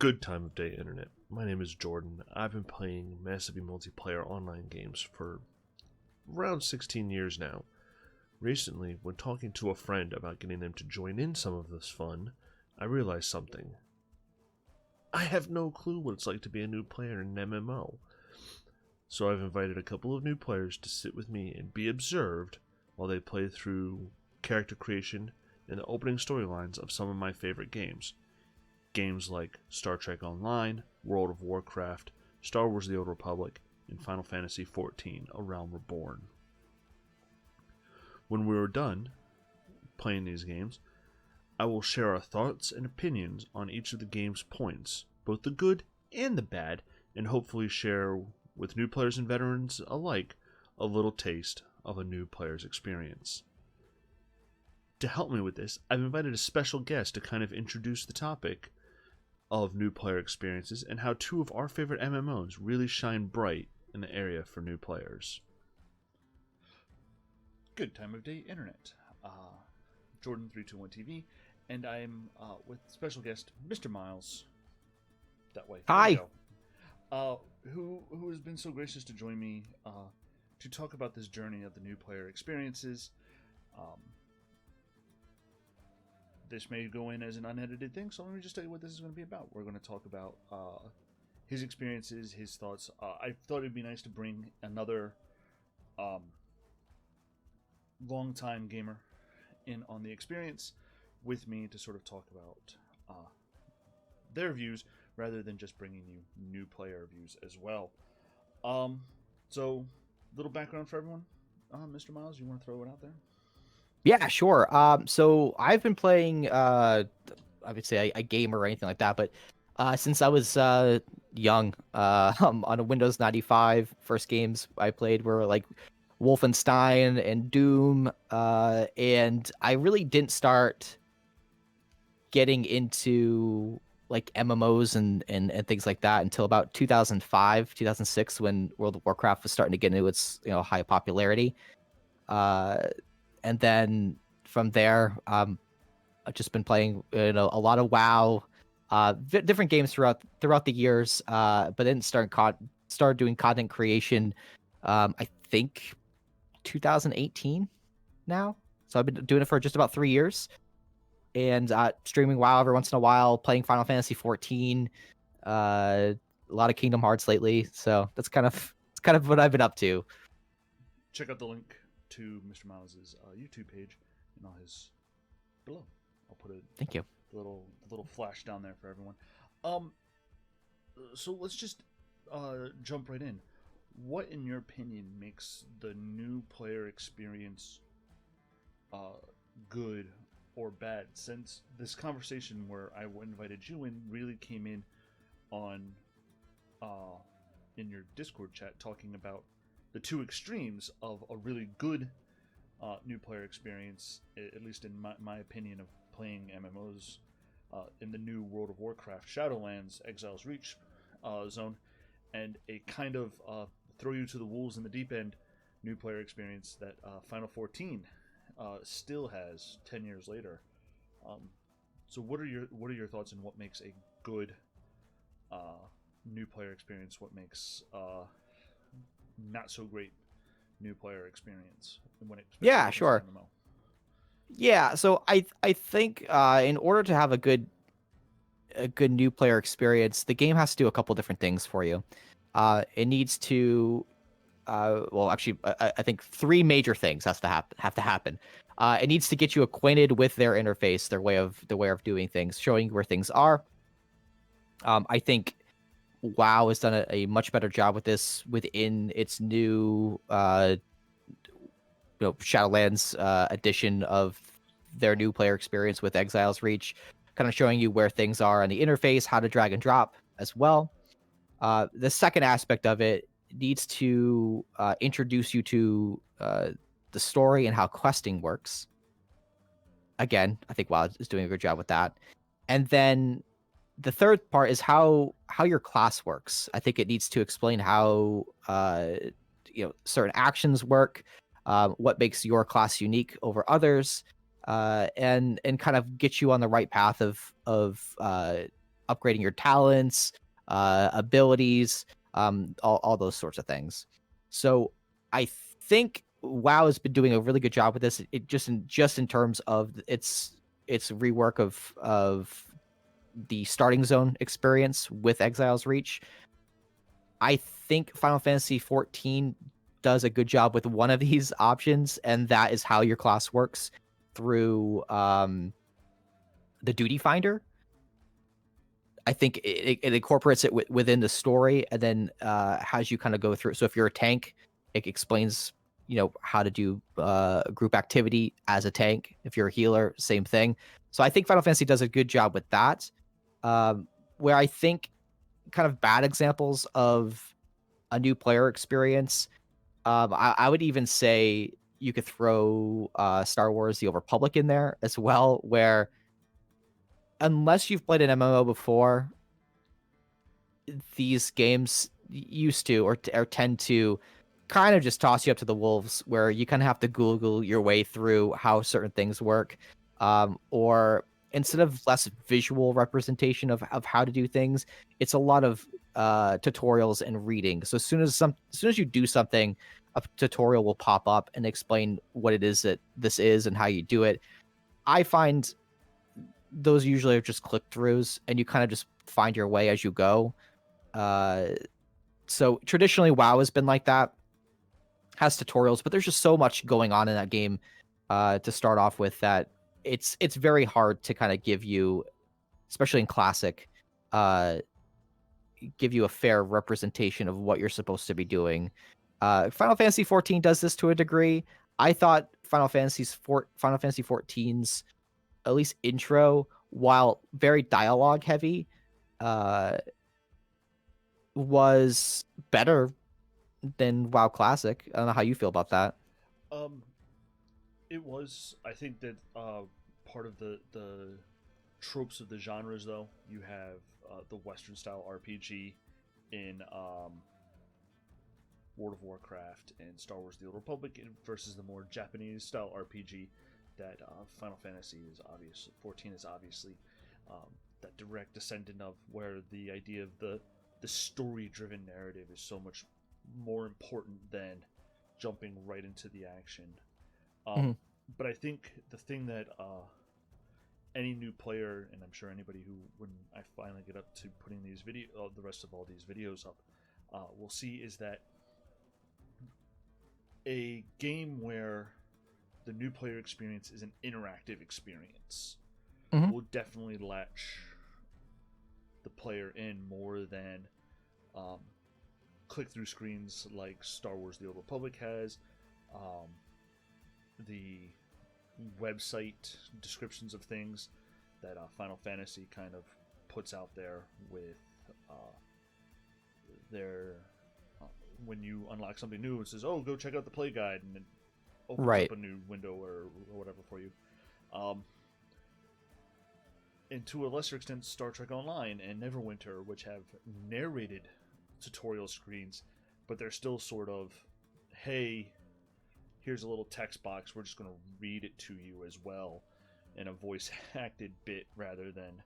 Good time of day, Internet. My name is Jordan. I've been playing massively multiplayer online games for around 16 years now. Recently, when talking to a friend about getting them to join in some of this fun, I realized something. I have no clue what it's like to be a new player in an MMO. So I've invited a couple of new players to sit with me and be observed while they play through character creation and the opening storylines of some of my favorite games. Games like Star Trek Online, World of Warcraft, Star Wars The Old Republic, and Final Fantasy XIV, A Realm Reborn. When we are done playing these games, I will share our thoughts and opinions on each of the game's points, both the good and the bad, and hopefully share with new players and veterans alike a little taste of a new player's experience. To help me with this, I've invited a special guest to kind of introduce the topic of new player experiences and how two of our favorite MMOs really shine bright in the area for new players. Good time of day, Internet. Jordan321TV, and I'm with special guest MrMiles. That way. There we Hi. go. Who has been so gracious to join me to talk about this journey of the new player experiences. This may go in as an unedited thing, so let me just tell you what this is going to be about. We're going to talk about his experiences, his thoughts. I thought it'd be nice to bring another long-time gamer in on the experience with me to sort of talk about their views rather than just bringing you new player views as well. So, little background for everyone. MrMiles, you want to throw it out there? Yeah, sure. So I've been playing, I would say a gamer or anything like that, but since I was young, on a Windows 95, first games I played were like Wolfenstein and Doom, and I really didn't start getting into like MMOs and things like that until about 2005, 2006, when World of Warcraft was starting to get into its high popularity. And then from there, I've just been playing a lot of WoW, different games throughout the years. But then started doing content creation. I think 2018 now. So I've been doing it for just about 3 years, and streaming WoW every once in a while, playing Final Fantasy 14, a lot of Kingdom Hearts lately. So it's kind of what I've been up to. Check out the link to MrMiles' YouTube page and all his below. I'll put a Thank you. little flash down there for everyone. So let's just jump right in. What, in your opinion, makes the new player experience good or bad? Since this conversation where I invited you in really came in on in your Discord chat, talking about the two extremes of a really good new player experience, at least in my opinion of playing MMOs in the new World of Warcraft Shadowlands Exile's Reach zone, and a kind of throw you to the wolves in the deep end new player experience that Final 14 still has 10 years later. So what are your thoughts on what makes a good new player experience? What makes not so great new player experience when it Yeah, sure. MMO? Yeah, so I think in order to have a good new player experience, the game has to do a couple different things for you. It needs to well, actually, I think three major things have to happen. It needs to get you acquainted with their interface, their way of doing things, showing you where things are. I think WoW has done a much better job with this within its new Shadowlands edition of their new player experience with Exile's Reach, kind of showing you where things are on the interface, how to drag and drop as well. The second aspect of it needs to introduce you to the story and how questing works. Again, I think WoW is doing a good job with that. And then the third part is how your class works. I think it needs to explain how certain actions work, what makes your class unique over others, and kind of get you on the right path of upgrading your talents, abilities, all those sorts of things. So I think WoW has been doing a really good job with this. It just in terms of its rework of the starting zone experience with Exile's Reach. I think Final Fantasy 14 does a good job with one of these options, and that is how your class works through the duty finder. I think it incorporates it within the story, and then has you kind of go through. So if you're a tank, it explains how to do group activity as a tank. If you're a healer, same thing. So I think Final Fantasy does a good job with that. Where I think kind of bad examples of a new player experience, I would even say you could throw Star Wars: The Old Republic in there as well, where unless you've played an MMO before, these games used to or tend to kind of just toss you up to the wolves, where you kind of have to Google your way through how certain things work, or instead of less visual representation of how to do things, it's a lot of tutorials and reading. So as soon as you do something, a tutorial will pop up and explain what it is that this is and how you do it. I find those usually are just click throughs, and you kind of just find your way as you go. So traditionally, WoW has been like that, has tutorials, but there's just so much going on in that game to start off with that it's very hard to kind of give you, especially in Classic, give you a fair representation of what you're supposed to be doing. Final Fantasy 14 does this to a degree. I thought Final Fantasy 14's at least intro, while very dialogue heavy, was better than WoW Classic. I don't know how you feel about that. It was. I think that part of the tropes of the genres, though, you have the Western style RPG in World of Warcraft and Star Wars: The Old Republic versus the more Japanese style RPG that Final Fantasy is 14 is obviously that direct descendant of, where the idea of the story-driven narrative is so much more important than jumping right into the action. But I think the thing that any new player, and I'm sure anybody who, when I finally get up to putting these the rest of all these videos up, will see, is that a game where the new player experience is an interactive experience will definitely latch the player in more than click-through screens like Star Wars: The Old Republic has, the website descriptions of things that Final Fantasy kind of puts out there with their when you unlock something new, it says, "Oh, go check out the play guide," and it opens up a new window or whatever for you. And to a lesser extent, Star Trek Online and Neverwinter, which have narrated tutorial screens, but they're still sort of, hey, here's a little text box, we're just going to read it to you as well in a voice acted bit, rather than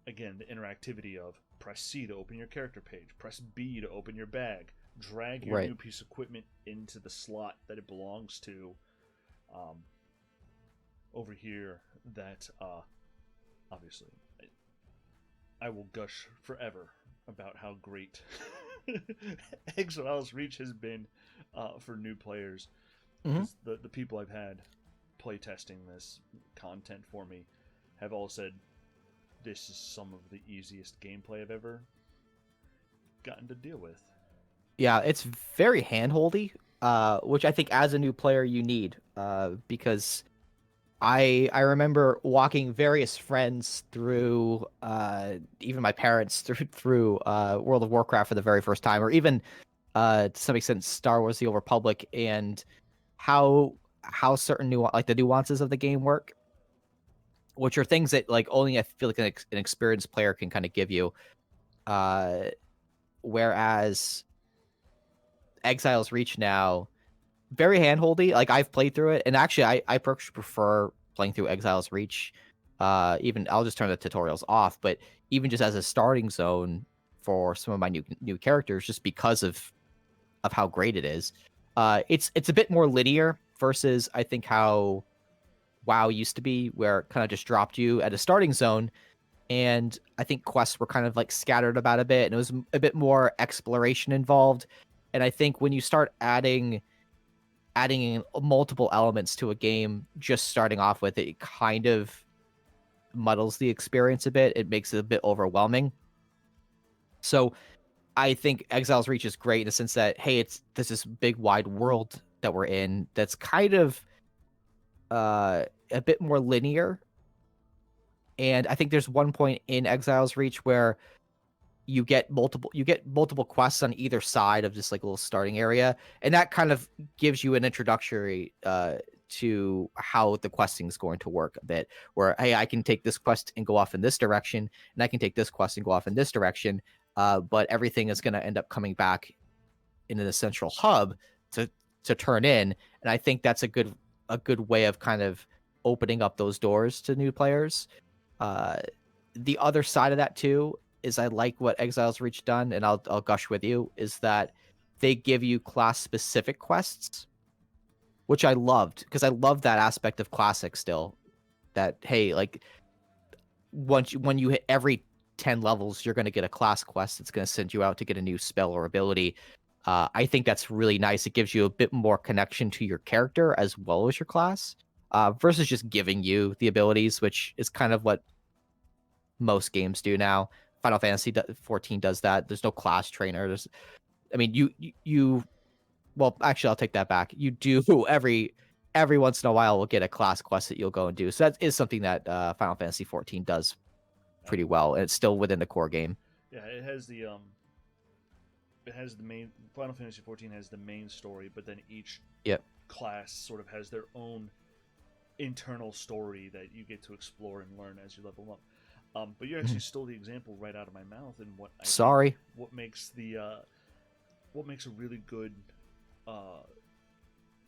again, the interactivity of press C to open your character page, press B to open your bag, drag your new piece of equipment into the slot that it belongs to over here. That obviously I will gush forever about how great Exile's Reach has been for new players. The people I've had playtesting this content for me have all said this is some of the easiest gameplay I've ever gotten to deal with. Yeah, it's very handholdy, which I think as a new player you need, because I remember walking various friends through, even my parents through World of Warcraft for the very first time, or even to some extent Star Wars: The Old Republic, and how certain the nuances of the game work, which are things that like only I feel like an experienced player can kind of give you. Whereas Exile's Reach now, very handholdy. Like I've played through it, and actually I prefer playing through Exile's Reach Even I'll just turn the tutorials off, but even just as a starting zone for some of my new characters, just because of how great it is. It's a bit more linear versus I think how WoW used to be, where it kind of just dropped you at a starting zone, and I think quests were kind of like scattered about a bit, and it was a bit more exploration involved. And I think when you start adding in multiple elements to a game, just starting off with it, it kind of muddles the experience a bit. It makes it a bit overwhelming. So I think Exile's Reach is great in the sense that, hey, it's this big wide world that we're in that's kind of a bit more linear. And I think there's one point in Exile's Reach where you get multiple quests on either side of this like little starting area, and that kind of gives you an introductory to how the questing is going to work a bit, where hey, I can take this quest and go off in this direction, and I can take this quest and go off in this direction, but everything is going to end up coming back in an essential hub to turn in. And I think that's a good way of kind of opening up those doors to new players. uh the other side of that too is I like what Exile's Reach done, and I'll gush with you, is that they give you class specific quests, which I loved because I love that aspect of Classic still. That hey, like when you hit every 10 levels, you're going to get a class quest that's going to send you out to get a new spell or ability. I think that's really nice. It gives you a bit more connection to your character as well as your class, versus just giving you the abilities, which is kind of what most games do now. Final Fantasy 14 does that. There's no class trainer. I mean, you. Well, actually, I'll take that back. You do every once in a while will get a class quest that you'll go and do. So that is something that Final Fantasy 14 does pretty well, and it's still within the core game. Yeah, it has the main Final Fantasy 14 has the main story, but then each Yep. class sort of has their own internal story that you get to explore and learn as you level up. But you actually stole the example right out of my mouth, and Sorry. what makes a really good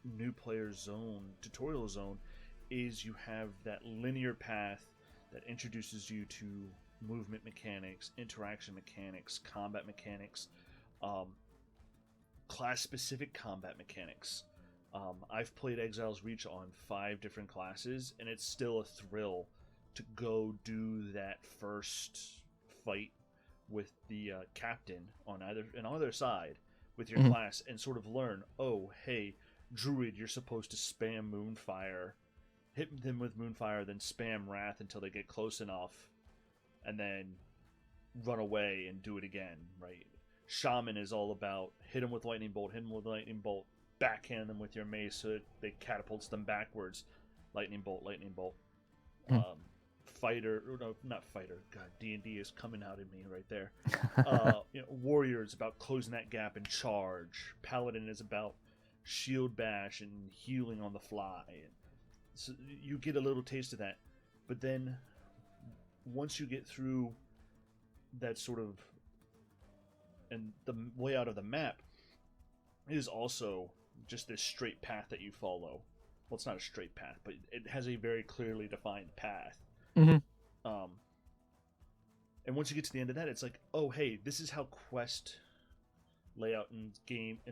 new player zone, tutorial zone, is you have that linear path that introduces you to movement mechanics, interaction mechanics, combat mechanics, class specific combat mechanics. I've played Exile's Reach on 5 different classes, and it's still a thrill to go do that first fight with the captain on either side with your class, and sort of learn, oh hey, druid, you're supposed to spam moonfire, hit them with moonfire, then spam wrath until they get close enough, and then run away and do it again, right? Shaman is all about hit them with lightning bolt, backhand them with your mace so that they catapults them backwards, lightning bolt. Fighter, no, not fighter. God, D&D is coming out in me right there. Warrior is about closing that gap and charge. Paladin is about shield bash and healing on the fly. So you get a little taste of that, but then once you get through that sort of, and the layout of the map is also just this straight path that you follow. Well, it's not a straight path, but it has a very clearly defined path. And once you get to the end of that, it's like, oh hey, this is how quest layout in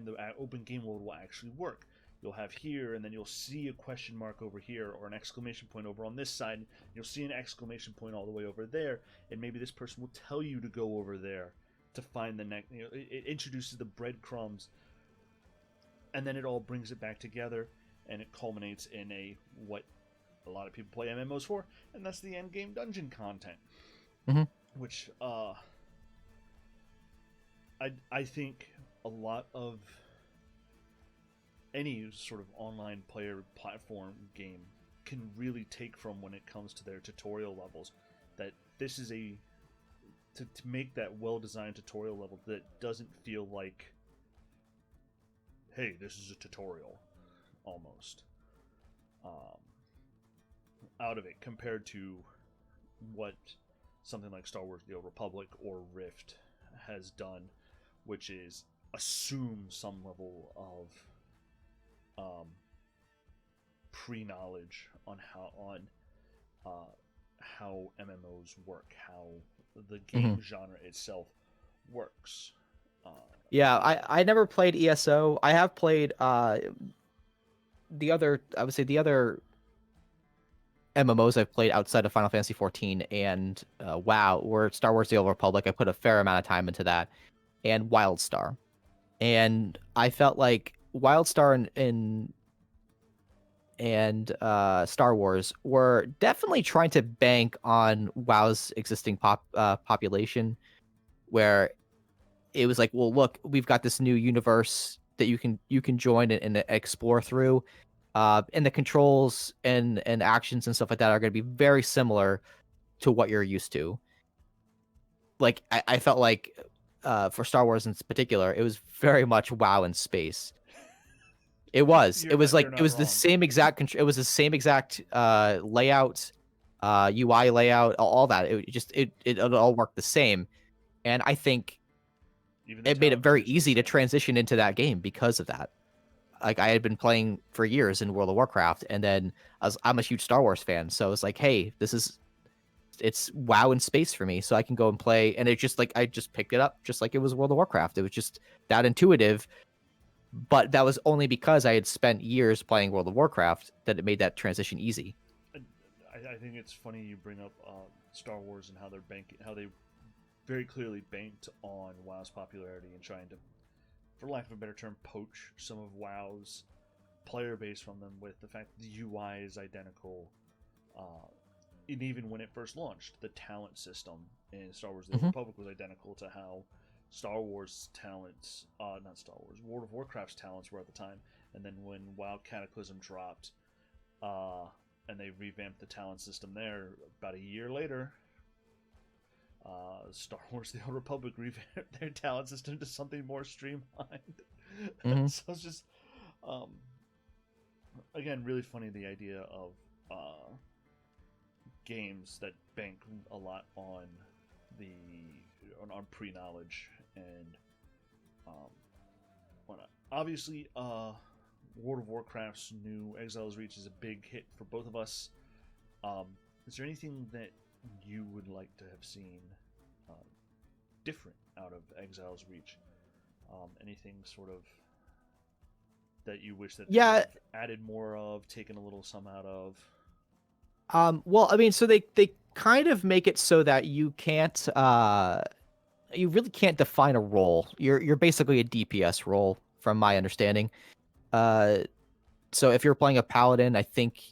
the open game world will actually work. You'll have here, and then you'll see a question mark over here, or an exclamation point over on this side. You'll see an exclamation point all the way over there, and maybe this person will tell you to go over there to find the next. It introduces the breadcrumbs, and then it all brings it back together, and it culminates in what a lot of people play MMOs for, and that's the end game dungeon content, which I think a lot of any sort of online player platform game can really take from when it comes to their tutorial levels. That this is to make that well-designed tutorial level that doesn't feel like, hey, this is a tutorial, almost. Out of it, compared to what something like Star Wars The Old Republic or Rift has done, which is assume some level of pre-knowledge on how MMOs work, how the Hmm. game genre itself works. Uh, Yeah, I never played ESO. I have played the other, I would say the other MMOs I've played outside of Final Fantasy 14 and WoW, or Star Wars: The Old Republic. I put a fair amount of time into that, and WildStar. And I felt like WildStar and Star Wars were definitely trying to bank on WoW's existing population, where it was like, well, look, we've got this new universe that you can join and explore through, and the controls and actions and stuff like that are going to be very similar to what you're used to. Like I felt like for Star Wars in particular, it was very much WoW in space. It was. It was like you're it not was the wrong. same exact. It was the same exact layout, UI layout, all that. It all worked the same, and I think Even the it made it talent very trees were the easy to same. transition into that game because of that. Like I had been playing for years in World of Warcraft, and then I'm a huge Star Wars fan, so it's like, hey, it's WoW in space for me, so I can go and play. And it just like I just picked it up just like it was World of Warcraft. It was just that intuitive, but that was only because I had spent years playing World of Warcraft that it made that transition easy. I think it's funny you bring up Star Wars and how they very clearly banked on WoW's popularity and trying to, for lack of a better term, poach some of WoW's player base from them with the fact the UI is identical. And even when it first launched, the talent system in Star Wars: The Old Hmm. Republic was identical to how Star Wars talents, not Star Wars, World of Warcraft's talents were at the time. And then when WoW Cataclysm dropped, uh, and they revamped the talent system there about a year later, Star Wars: The Old Republic revamped their talent system to something more streamlined. Hmm. So it's just, um, again, really funny the idea of games that bank a lot on the on pre knowledge and um, whatnot. Obviously, World of Warcraft's new Exile's Reach is a big hit for both of us. Um, is there anything that you would like to have seen uh, different out of Exile's Reach? Anything sort of that you wish that they would Yeah. have added more of, taken a little some out of? Well, I mean, so they kind of make it so that you really can't define a role. You're basically a DPS role, from my understanding. Uh, so if you're playing a paladin, I think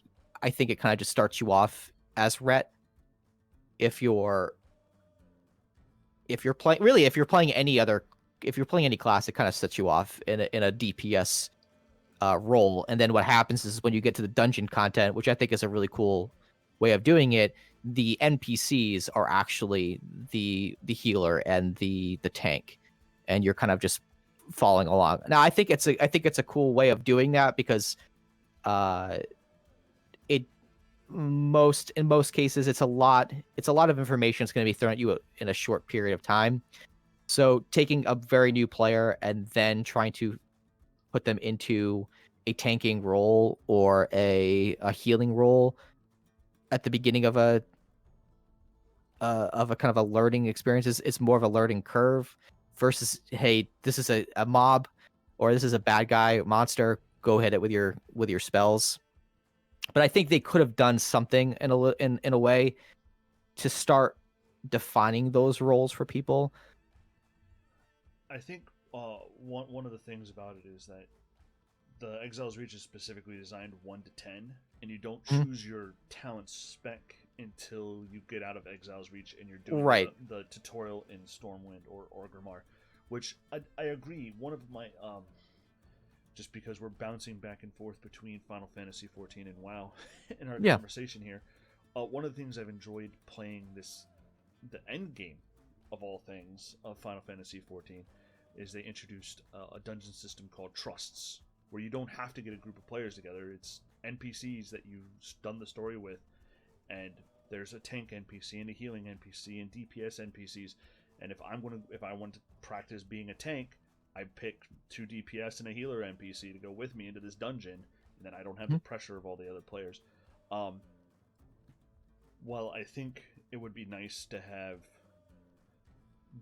it kind of just starts you off as Ret. If you're if you're playing any class, it kind of sets you off in a DPS role. And then what happens is when you get to the dungeon content, which I think is a really cool way of doing it, the NPCs are actually the healer and the tank, and you're kind of just following along. Now, I think it's a cool way of doing that because uh, it in most cases it's a lot of information that's going to be thrown at you in a short period of time. So taking a very new player and then trying to put them into a tanking role or a healing role at the beginning of a kind of a learning experience is more of a learning curve versus, hey, this is a mob or this is a bad guy monster, go hit it with your spells. But I think they could have done something in a way to start defining those roles for people. I think one of the things about it is that the Exile's Reach is specifically designed 1 to 10, and you don't Mhm. choose your talent spec until you get out of Exile's Reach and you're doing Right. the tutorial in Stormwind or Orgrimmar, which I agree. One of my just because we're bouncing back and forth between Final Fantasy 14 and WoW in our Yeah. conversation here, one of the things I've enjoyed playing the end game of all things of Final Fantasy 14 is they introduced a dungeon system called Trusts, where you don't have to get a group of players together. It's NPCs that you've done the story with, and there's a tank NPC and a healing NPC and DPS NPCs. And if I want to practice being a tank, I pick 2 DPS and a healer NPC to go with me into this dungeon, and then I don't have the Mhm. pressure of all the other players. Um, while I think it would be nice to have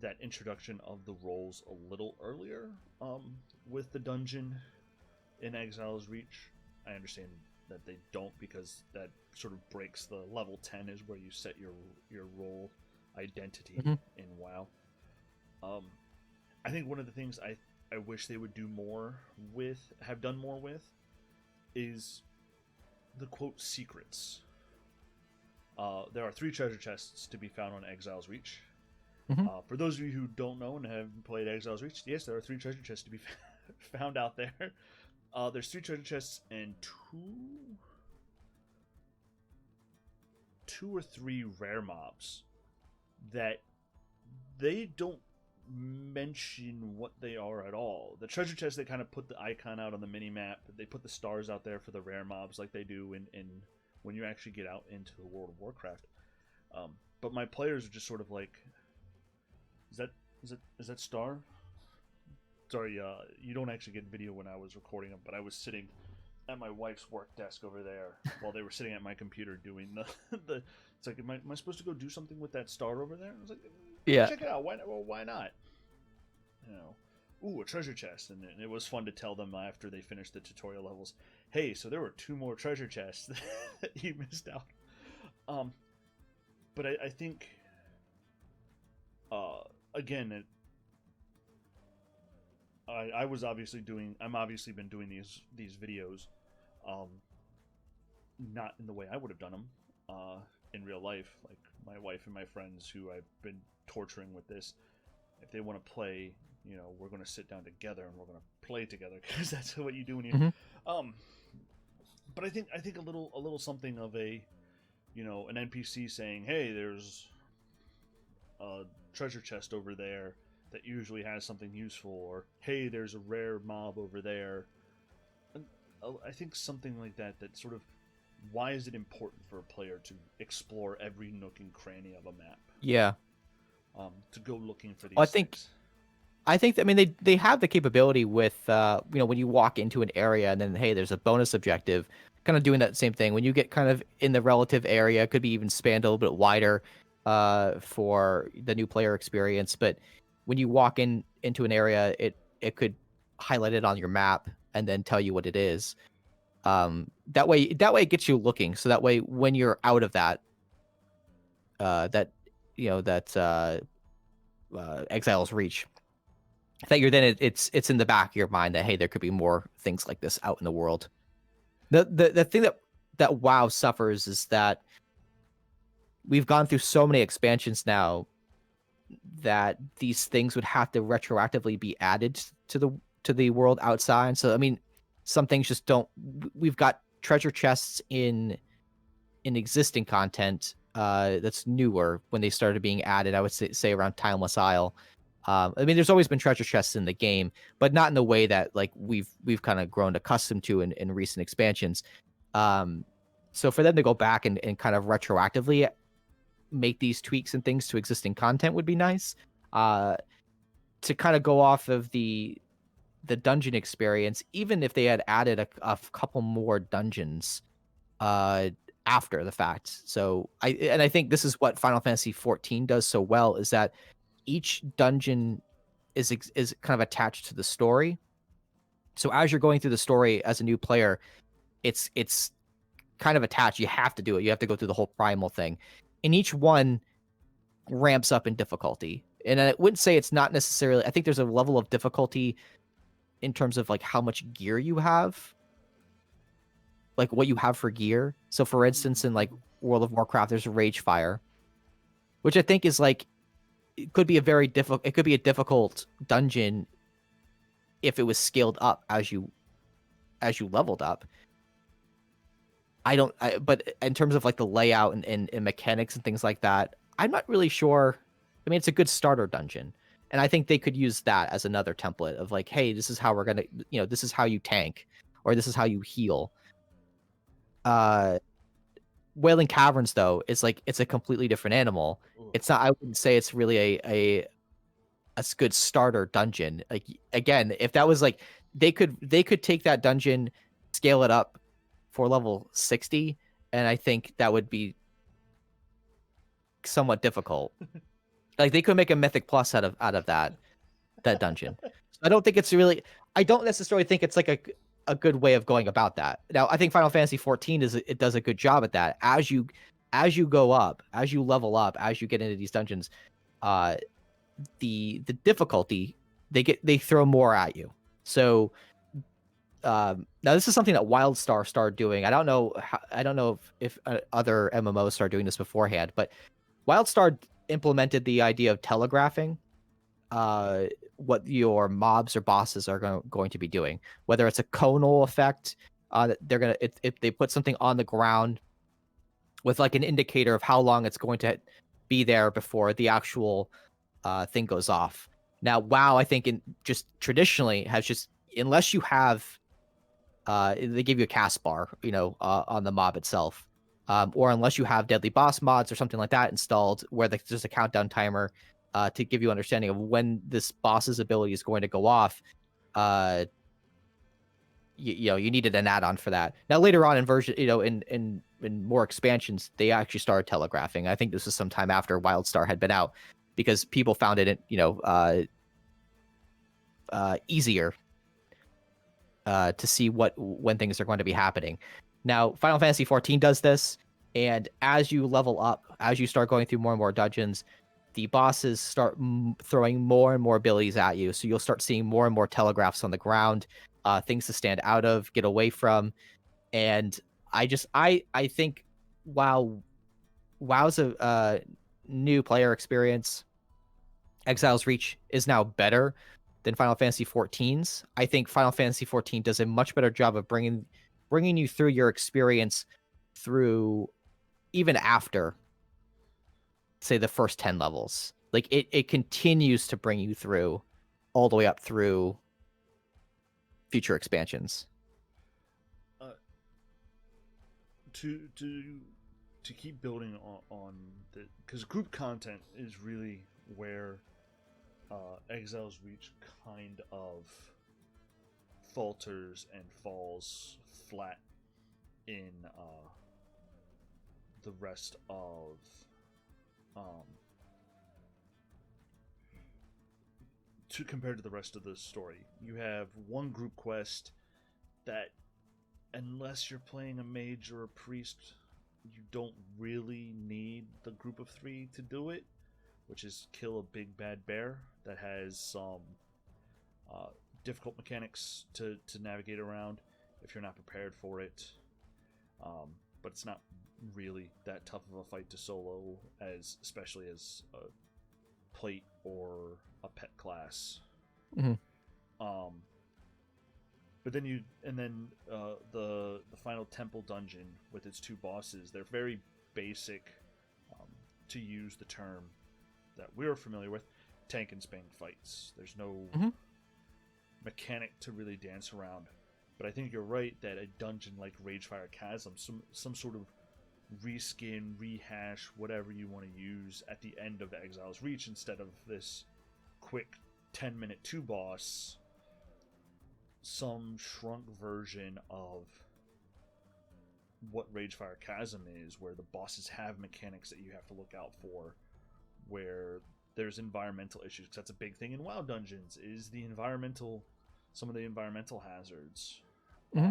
that introduction of the roles a little earlier, with the dungeon in Exile's Reach, I understand that they don't, because that sort of breaks the level 10 is where you set your role identity in WoW. I think one of the things I wish they would do more with, have done more with, is the quote secrets. There are 3 treasure chests to be found on Exile's Reach. For those of you who don't know and haven't played Exile's Reach, yes, there are 3 treasure chests to be found out there. There's 3 treasure chests and 2 or 3 rare mobs that they don't mention what they are at all. The treasure chests, they kind of put the icon out on the mini map. They put the stars out there for the rare mobs, like they do in when you actually get out into the World of Warcraft. But my players are just sort of like, is that star? Sorry, you don't actually get video when I was recording them, but I was sitting at my wife's work desk over there while they were sitting at my computer doing the it's like, am I supposed to go do something with that star over there? I was like, yeah, check it out. Why not? You know, ooh, a treasure chest, and it was fun to tell them after they finished the tutorial levels, hey, so there were 2 more treasure chests that you missed out. But I think, again, I'm obviously been doing these videos, not in the way I would have done them, in real life. Like my wife and my friends who I've been torturing with this, if they want to play, you know, we're going to sit down together and we're going to play together, because that's what you do when you, but I think a little something of a, you know, an NPC saying, hey, there's a treasure chest over there that usually has something useful, or hey, there's a rare mob over there. And I think something like that sort of, why is it important for a player to explore every nook and cranny of a map? Yeah. To go looking for these things. I think that, I mean, they have the capability with, you know, when you walk into an area and then, hey, there's a bonus objective, kind of doing that same thing. When you get kind of in the relative area, could be even spanned a little bit wider for the new player experience. But when you walk into an area, it could highlight it on your map and then tell you what it is. That way it gets you looking. So that way, when you're out of that, Exile's Reach, that you're then it's in the back of your mind that, hey, there could be more things like this out in the world. The thing that WoW suffers is that we've gone through so many expansions now that these things would have to retroactively be added to the world outside. So I mean, some things just don't. We've got treasure chests in existing content that's newer when they started being added. I would say around Timeless Isle. I mean, there's always been treasure chests in the game, but not in the way that like we've kind of grown accustomed to in recent expansions. So for them to go back and kind of retroactively make these tweaks and things to existing content would be nice. To kind of go off of the dungeon experience, even if they had added a couple more dungeons after the fact. So I think this is what Final Fantasy XIV does so well, is that each dungeon is kind of attached to the story. So as you're going through the story as a new player, it's kind of attached. You have to do it. You have to go through the whole primal thing. And each one ramps up in difficulty. And I wouldn't say it's not necessarily, I think there's a level of difficulty in terms of like how much gear you have, like what you have for gear. So for instance, in like World of Warcraft, there's a Rage Fire, which I think is like, it could be a difficult dungeon if it was scaled up as you leveled up. But in terms of like the layout and mechanics and things like that, I'm not really sure. I mean, it's a good starter dungeon, and I think they could use that as another template of like, hey, this is how we're gonna, this is how you tank, or this is how you heal. Wailing Caverns, though, is like, it's a completely different animal. It's not. I wouldn't say it's really a good starter dungeon. Like, again, if that was like, they could take that dungeon, scale it up for level 60, and I think that would be somewhat difficult. Like they could make a Mythic Plus out of that dungeon. I don't think it's really. I don't necessarily think it's like a good way of going about that. Now, I think Final Fantasy 14 it does a good job at that. As you go up, as you level up, as you get into these dungeons, uh, the difficulty they throw more at you. So now this is something that WildStar started doing. I don't know if other MMOs started doing this beforehand, but WildStar implemented the idea of telegraphing what your mobs or bosses are going to be doing. Whether it's a conal effect, they're gonna if they put something on the ground with like an indicator of how long it's going to be there before the actual thing goes off. Now, WoW, I think, just traditionally has just unless you have they give you a cast bar, on the mob itself, or unless you have deadly boss mods or something like that installed, where there's just a countdown timer to give you understanding of when this boss's ability is going to go off. You needed an add-on for that. Now later on in version, in more expansions, they actually started telegraphing. I think this was sometime after WildStar had been out, because people found it, easier to see when things are going to be happening. Now, Final Fantasy 14 does this, and as you level up, as you start going through more and more dungeons, the bosses start throwing more and more abilities at you. So you'll start seeing more and more telegraphs on the ground, things to stand out of, get away from, and I think WoW's a new player experience. Exile's Reach is now better than Final Fantasy 14's. I think Final Fantasy 14 does a much better job of bringing you through your experience through even after, say, the first 10 levels. Like it continues to bring you through all the way up through future expansions. To keep building on the, because group content is really where Exile's Reach kind of falters and falls flat in the rest of compared to the rest of the story. You have one group quest that, unless you're playing a mage or a priest, you don't really need the group of 3 to do it, which is kill a big bad bear that has some difficult mechanics to navigate around if you're not prepared for it. But it's not really that tough of a fight to solo, especially as a plate or a pet class. Mm-hmm. But then the final temple dungeon with its 2 bosses, they're very basic, to use the term that we're familiar with, tank and spank fights. There's no mechanic to really dance around. But I think you're right that a dungeon like Ragefire Chasm, some sort of reskin, rehash, whatever you want to use at the end of Exile's Reach, instead of this quick 10-minute 2 boss, some shrunk version of what Ragefire Chasm is, where the bosses have mechanics that you have to look out for, where there's environmental issues, because that's a big thing in WoW dungeons, is some of the environmental hazards. Mm-hmm.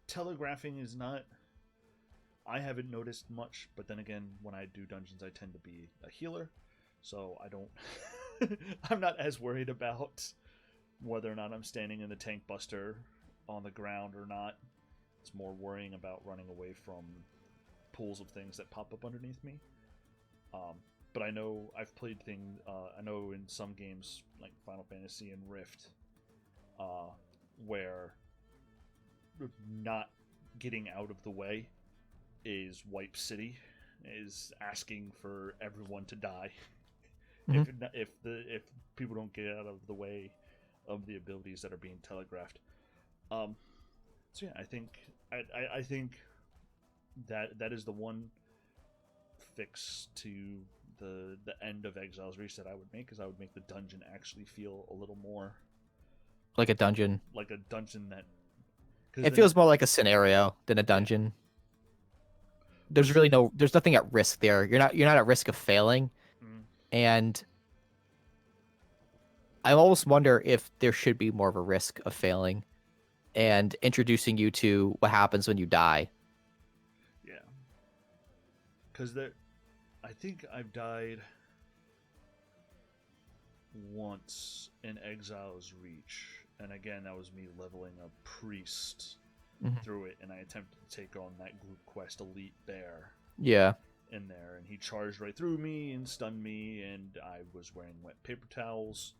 Telegraphing is not, I haven't noticed much, but then again, when I do dungeons, I tend to be a healer, so I don't I'm not as worried about whether or not I'm standing in the tank buster on the ground or not. It's more worrying about running away from pools of things that pop up underneath me. But I know I've played things. I know in some games like Final Fantasy and Rift, where not getting out of the way is wipe city, is asking for everyone to die. Mm-hmm. If people don't get out of the way of the abilities that are being telegraphed. So yeah, I think that is the one fix to the end of Exile's Reach that I would make, is I would make the dungeon actually feel a little more like a dungeon. Like a dungeon that Because It feels more like a scenario than a dungeon. There's nothing at risk there. You're not at risk of failing, and I almost wonder if there should be more of a risk of failing and introducing you to what happens when you die. Yeah. Because I think I've died once in Exile's Reach, and again, that was me leveling a priest through it, and I attempted to take on that group quest Elite Bear. Yeah. In there, and he charged right through me and stunned me, and I was wearing wet paper towels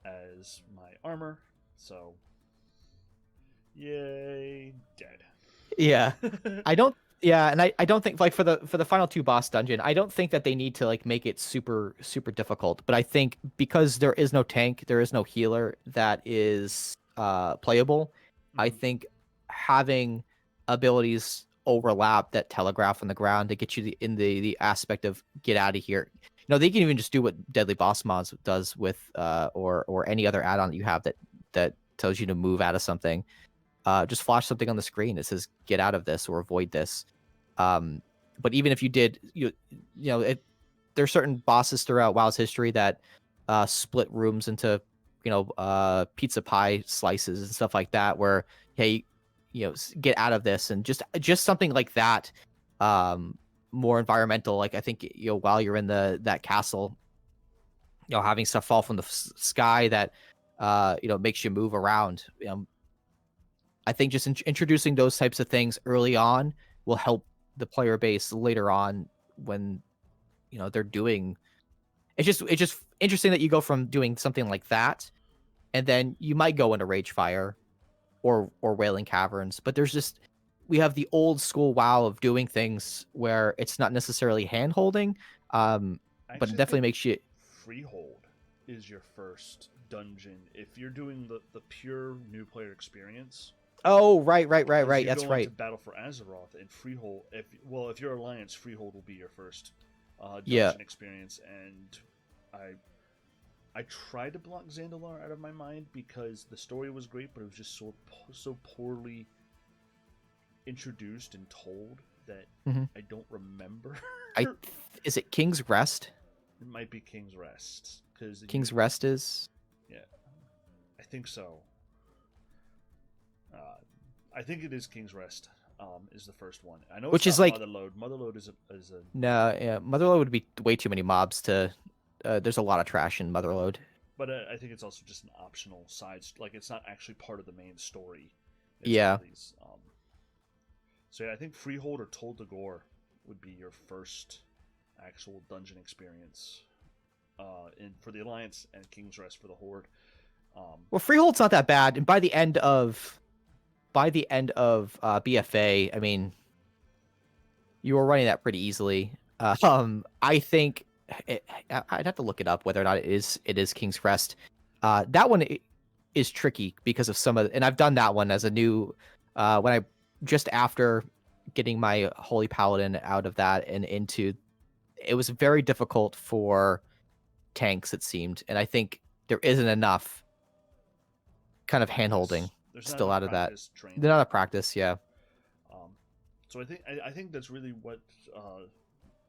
as my armor, so yay, dead. Yeah. And I don't think like for the final 2 boss dungeon, I don't think that they need to like make it super super difficult, but I think because there is no tank, there is no healer that is playable, I think having abilities overlap that telegraph on the ground to get you in the aspect of get out of here. They can even just do what Deadly Boss Mods does with or any other add-on that you have that tells you to move out of something. Just flash something on the screen that says get out of this or avoid this. But even if you did, there's certain bosses throughout WoW's history that split rooms into pizza pie slices and stuff like that, where hey, get out of this, and just something like that. More environmental, like I think while you're in that castle, having stuff fall from the sky that makes you move around. I think just introducing those types of things early on will help the player base later on when they're doing. It's just interesting that you go from doing something like that, and then you might go into Ragefire or Wailing Caverns, but we have the old school WoW of doing things where it's not necessarily hand holding, but it definitely makes you. Freehold is your first dungeon if you're doing the pure new player experience. Oh, right. That's right. To Battle for Azeroth and Freehold. If you're Alliance, Freehold will be your first dungeon experience. And I tried to block Zandalar out of my mind because the story was great, but it was just so poorly introduced and told that I don't remember. Is it King's Rest? It might be King's Rest because King's Rest is. Yeah, I think so. I think it is King's Rest. Is the first one. I know, which it's is not like Motherlode. Motherlode is a no, yeah. Motherlode would be way too many mobs to. There's a lot of trash in Motherlode. But I think it's also just an optional side. Like it's not actually part of the main story. It's so yeah, I think Freehold or Tol Dagor would be your first actual dungeon experience. For the Alliance, and King's Rest for the Horde. Well, Freehold's not that bad, and by the end of BFA, I mean, you were running that pretty easily. I think I'd have to look it up whether or not it is King's Rest. That one is tricky because of and I've done that one as a new when I just after getting my Holy Paladin out of that and into. It was very difficult for tanks, it seemed, and I think there isn't enough kind of handholding still out of that. They're not a practice, yeah. So I think that's really what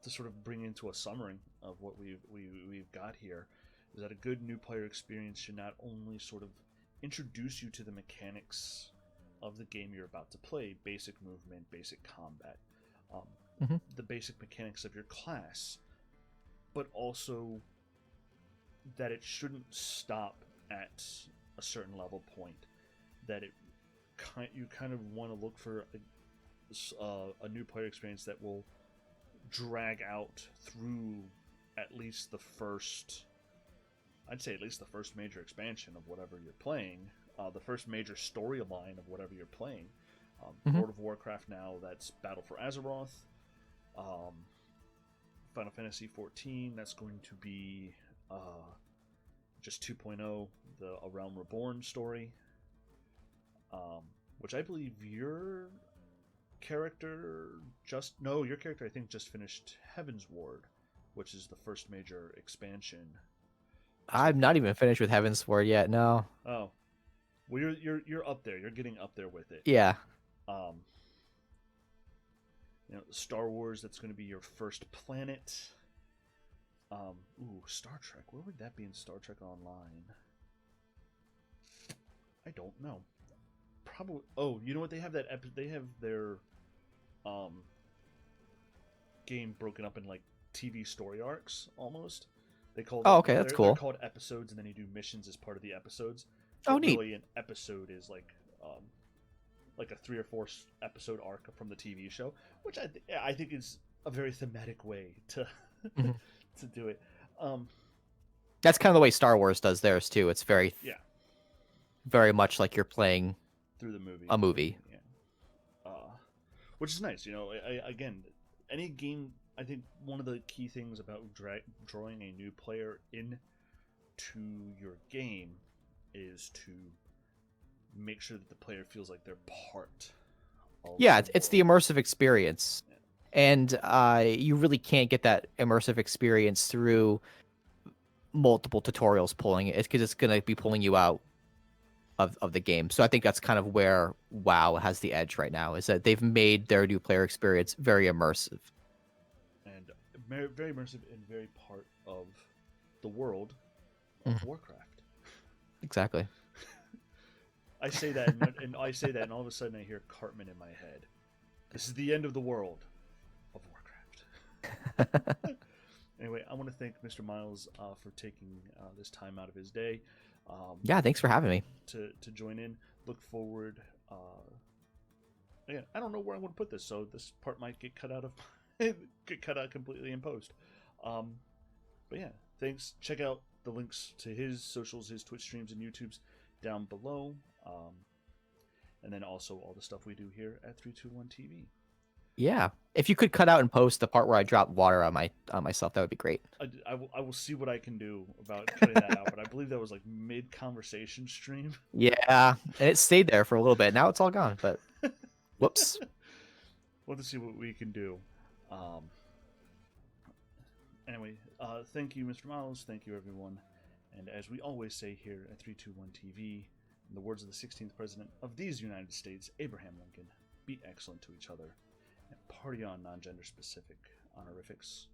to sort of bring into a summary of what we've got here is that a good new player experience should not only sort of introduce you to the mechanics of the game you're about to play, basic movement, basic combat, the basic mechanics of your class, but also that it shouldn't stop at a certain level point. That you kind of want to look for a new player experience that will drag out through at least the first major expansion of whatever you're playing, the first major storyline of whatever you're playing. World of Warcraft now, that's Battle for Azeroth. Final Fantasy 14, that's going to be just 2.0, the A Realm Reborn story, which I believe your character I think just finished Heaven's Ward, which is the first major expansion. I'm not even finished with Heaven's Ward yet, no. Oh. Well, you're up there. You're getting up there with it. Yeah. Um, Star Wars. That's going to be your first planet. Star Trek. Where would that be in Star Trek Online? I don't know. Probably. Oh, you know what? They have they have their game broken up in like TV story arcs almost. They call them, Oh, okay, that's they're cool. called episodes, and then you do missions as part of the episodes. Oh, But neat. really, an episode is like a 3 or 4 episode arc from the TV show, which I think is a very thematic way to Mhm. to do it. That's kind of the way Star Wars does theirs too. It's very, Yeah, very much like you're playing through the movie. a movie. Yeah, which is nice. Again, any game. I think one of the key things about drawing a new player into your game is to make sure that the player feels like they're part of Yeah, the it's the world. immersive experience, Yeah. and you really can't get that immersive experience through multiple tutorials pulling it. It's because it's gonna be pulling you out of the game. So I think that's kind of where WoW has the edge right now, is that they've made their new player experience very immersive. And very immersive and very part of the world of Mhm. Warcraft. Exactly. I say that, and I say that, and all of a sudden I hear Cartman in my head. This is the end of the world of Warcraft. Anyway, I want to thank MrMiles for taking this time out of his day. Yeah, thanks for having me. To join in. Look forward. Again, I don't know where I'm going to put this, so this part might get cut out completely in post. But yeah, thanks. Check out the links to his socials, his Twitch streams, and YouTubes down below. And then also all the stuff we do here at 321 TV. Yeah, if you could cut out and post the part where I dropped water on myself, that would be great. I will see what I can do about cutting that out, but I believe that was like mid conversation stream. Yeah, and it stayed there for a little bit. Now it's all gone, but whoops. We'll have to see what we can do. Anyway, thank you, MrMiles. Thank you, everyone. And as we always say here at 321 TV, in the words of the 16th President of these United States, Abraham Lincoln, be excellent to each other and party on non-gender specific honorifics.